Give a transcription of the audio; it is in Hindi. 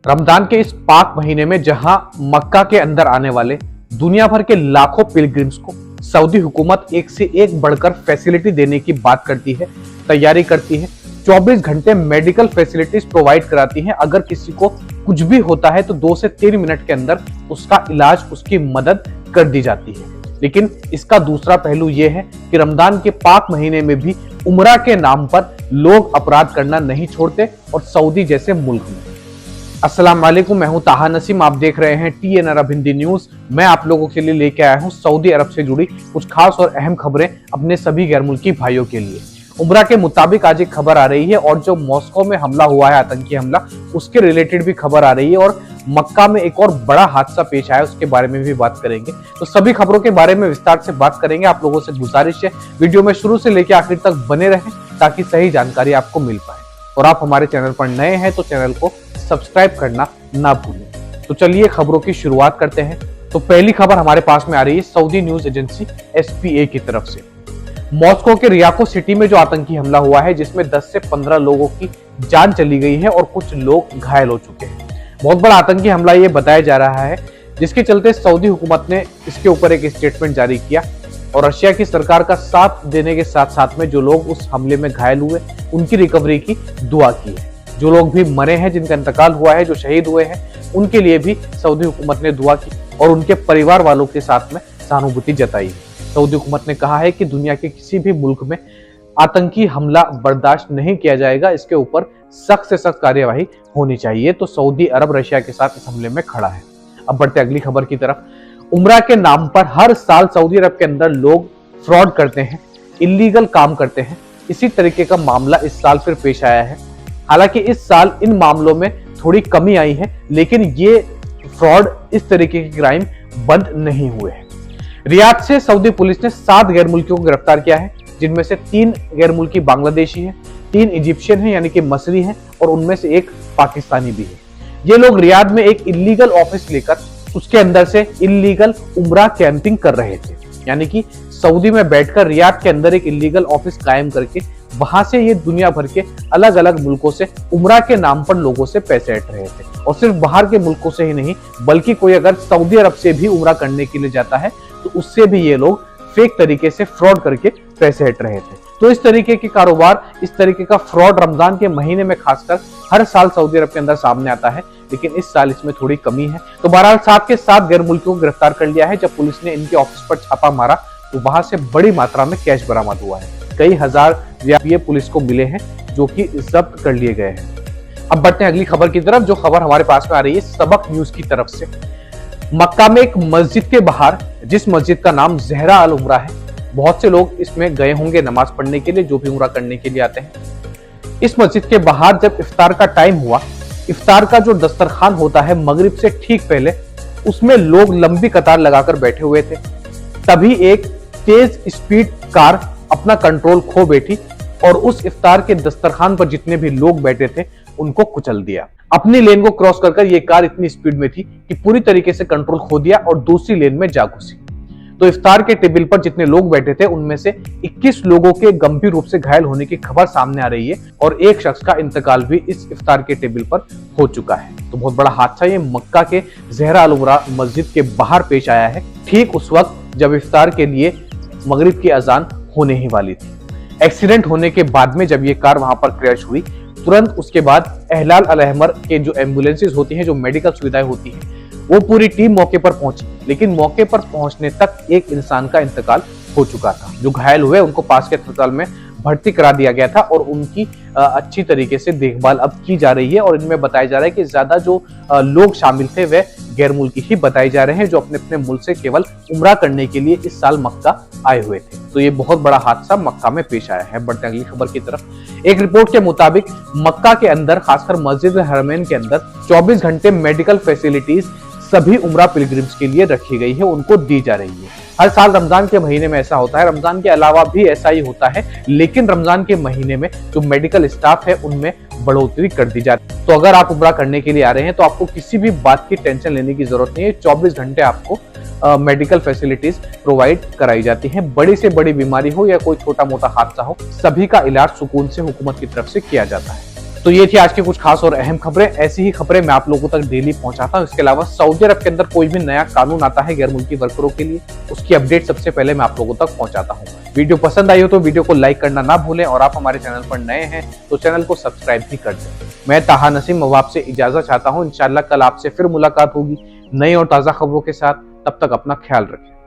रमजान के इस पाक महीने में जहां मक्का के अंदर आने वाले दुनिया भर के लाखों पिलग्रिम्स को सऊदी हुकूमत एक से एक बढ़कर फैसिलिटी देने की बात करती है, तैयारी करती है। 24 घंटे मेडिकल फैसिलिटीज प्रोवाइड कराती है। अगर किसी को कुछ भी होता है तो 2 से 3 मिनट के अंदर उसका इलाज, उसकी मदद कर दी जाती है। लेकिन इसका दूसरा पहलू यह है कि रमजान के पाक महीने में भी उम्रा के नाम पर लोग अपराध करना नहीं छोड़ते और सऊदी जैसे मुल्क में। अस्सलाम वालेकुम, मैं हूं ताहा नसीम। आप देख रहे हैं TN अरब हिंदी न्यूज। मैं आप लोगों के लिए लेके आया हूं सऊदी अरब से जुड़ी कुछ खास और अहम खबरें अपने सभी गैर मुल्की भाइयों के लिए। उम्रा के मुताबिक आज एक खबर आ रही है और जो मॉस्को में हमला हुआ है, आतंकी हमला, उसके रिलेटेड भी खबर आ रही है और मक्का में एक और बड़ा हादसा पेश आया, उसके बारे में भी बात करेंगे। तो सभी खबरों के बारे में विस्तार से बात करेंगे। आप लोगों से गुजारिश है वीडियो में शुरू से लेकर आखिर तक बने रहें ताकि सही जानकारी आपको मिल पाए। और आप हमारे चैनल पर नए हैं तो चैनल को सब्सक्राइब करना ना भूलें। तो चलिए खबरों की शुरुआत करते हैं। तो पहली खबर हमारे पास में आ रही है सऊदी न्यूज एजेंसी SPA की तरफ से। मॉस्को के रियाको सिटी में जो आतंकी हमला हुआ है, जिसमें 10 से 15 लोगों की जान चली गई है और कुछ लोग घायल हो चुके हैं। बहुत बड़ा आतंकी हमला ये बताया जा रहा है, जिसके चलते सऊदी हुकूमत ने इसके ऊपर एक स्टेटमेंट जारी किया और रशिया की सरकार का साथ देने के साथ साथ में जो लोग उस हमले में घायल हुए उनकी रिकवरी की दुआ की है। जो लोग भी मरे हैं, जिनका इंतकाल हुआ है, जो शहीद हुए हैं, उनके लिए भी सऊदी हुकूमत ने दुआ की और उनके परिवार वालों के साथ में सहानुभूति जताई है। सऊदी हुकूमत ने कहा है कि दुनिया के किसी भी मुल्क में आतंकी हमला बर्दाश्त नहीं किया जाएगा, इसके ऊपर सख्त से सख्त कार्यवाही होनी चाहिए। तो सऊदी अरब रशिया के साथ इस हमले में खड़ा है। अब बढ़ते अगली खबर की तरफ। उम्रा के नाम पर हर साल सऊदी अरब के अंदर लोग फ्रॉड करते हैं, इलीगल काम करते हैं। इसी तरीके का मामला इस साल फिर पेश आया है। हालांकि इस साल इन मामलों में थोड़ी कमी आई है, लेकिन ये फ्रॉड, इस तरीके के क्राइम बंद नहीं हुए हैं। रियाद से सऊदी पुलिस ने 7 गैर मुल्कियों को गिरफ्तार किया है, जिनमें से 3 गैर मुल्की बांग्लादेशी हैं, 3 इजिप्शियन हैं यानी कि मसरी हैं और उनमें से 1 पाकिस्तानी भी है। ये लोग रियाद में एक इलीगल ऑफिस लेकर उसके अंदर से इलीगल उम्रा कैंपिंग कर रहे थे। यानी कि सऊदी में बैठकर रियाद के अंदर एक इलीगल ऑफिस कायम करके वहां से ये दुनिया भर के अलग अलग मुल्कों से उम्रा के नाम पर लोगों से पैसे हट रहे थे। और सिर्फ बाहर के मुल्कों से ही नहीं, बल्कि कोई अगर सऊदी अरब से भी उम्रा करने के लिए जाता है तो उससे भी ये लोग फेक तरीके से फ्रॉड करके पैसे हट रहे थे। तो इस तरीके के कारोबार, इस तरीके का फ्रॉड रमजान के महीने में खासकर हर साल सऊदी अरब के अंदर सामने आता है, लेकिन इस साल इसमें थोड़ी कमी है। तो बहरहाल 7 के 7 गैर मुल्कियों को गिरफ्तार कर लिया है। जब पुलिस ने इनके ऑफिस पर छापा मारा तो वहां से बड़ी मात्रा में कैश बरामद हुआ है। कई हजार रुपये पुलिस को मिले हैं, जो कि जब्त कर लिए गए हैं। अब बढ़ते हैं अगली खबर की तरफ। जो खबर हमारे पास में आ रही है सबक न्यूज की तरफ से। मक्का में एक मस्जिद के बाहर, जिस मस्जिद का नाम ज़हरा अल उम्रा है, बहुत से लोग इसमें गए होंगे नमाज पढ़ने के लिए, जो भी उम्रा करने के लिए आते हैं। इस मस्जिद के बाहर जब इफ्तार का टाइम हुआ, इफ्तार का जो दस्तरखान होता है मगरिब से ठीक पहले, उसमें लोग लंबी कतार लगाकर बैठे हुए थे। तभी एक तेज स्पीड कार अपना कंट्रोल खो बैठी और उस इफ्तार के दस्तरखान पर जितने भी लोग बैठे थे उनको कुचल दिया। अपनी लेन को क्रॉस कर ये कार इतनी स्पीड में थी कि पूरी तरीके से कंट्रोल खो दिया और दूसरी लेन में जा घुसी। तो इफ्तार के टेबल पर जितने लोग बैठे थे उनमें से 21 लोगों के गंभीर रूप से घायल होने की खबर सामने आ रही है और एक शख्स का इंतकाल भी इस इफ्तार के टेबल पर हो चुका है। तो बहुत बड़ा हादसा ये मक्का के ज़हरा अल उम्रा मस्जिद के बाहर पेश आया है, ठीक उस वक्त जब इफ्तार के लिए मगरिब की अजान होने ही वाली थी। एक्सीडेंट होने के बाद में जब ये कार वहां पर क्रैश हुई, तुरंत उसके बाद एहलाल अल अहमर के जो एम्बुलेंसेज होती हैं, जो मेडिकल सुविधाएं होती हैं, वो पूरी टीम मौके पर पहुंची। लेकिन मौके पर पहुंचने तक एक इंसान का इंतकाल हो चुका था। जो घायल हुए उनको पास के अस्पताल में भर्ती करा दिया गया था और उनकी अच्छी तरीके से देखभाल अब की जा रही है। और इनमें बताया जा रहा है कि ज्यादा जो लोग शामिल थे वे गैर मुल्की ही बताए जा रहे हैं, जो अपने अपने मुल्क से केवल उम्रा करने के लिए इस साल मक्का आए हुए थे। तो ये बहुत बड़ा हादसा मक्का में पेश आया है। बढ़ते अगली खबर की तरफ। एक रिपोर्ट के मुताबिक मक्का के अंदर, खासकर मस्जिद हरमैन के अंदर 24 घंटे मेडिकल फैसिलिटीज सभी उम्रा पिलग्रिम्स के लिए रखी गई है, उनको दी जा रही है। हर साल रमजान के महीने में ऐसा होता है, रमजान के अलावा भी ऐसा ही होता है, लेकिन रमजान के महीने में जो मेडिकल स्टाफ है उनमें बढ़ोतरी कर दी जाती है। तो अगर आप उम्रा करने के लिए आ रहे हैं तो आपको किसी भी बात की टेंशन लेने की जरूरत नहीं है। 24 घंटे आपको मेडिकल फैसिलिटीज प्रोवाइड कराई जाती हैं। बड़ी से बड़ी बीमारी हो या कोई छोटा मोटा हादसा हो, सभी का इलाज सुकून से हुकूमत की तरफ से किया जाता है। तो ये थी आज की कुछ खास और अहम खबरें। ऐसी ही खबरें मैं आप लोगों तक डेली पहुंचाता हूं। इसके अलावा सऊदी अरब के अंदर कोई भी नया कानून आता है गैर मुल्की वर्करों के लिए, उसकी अपडेट सबसे पहले मैं आप लोगों तक पहुंचाता हूं। वीडियो पसंद आई हो तो वीडियो को लाइक करना ना भूलें और आप हमारे चैनल पर नए हैं तो चैनल को सब्सक्राइब भी कर दें। मैं ताहा नसीम अब आपसे इजाजत चाहता हूं। इंशाल्लाह कल आपसे फिर मुलाकात होगी नई और ताजा खबरों के साथ। तब तक अपना ख्याल रखें।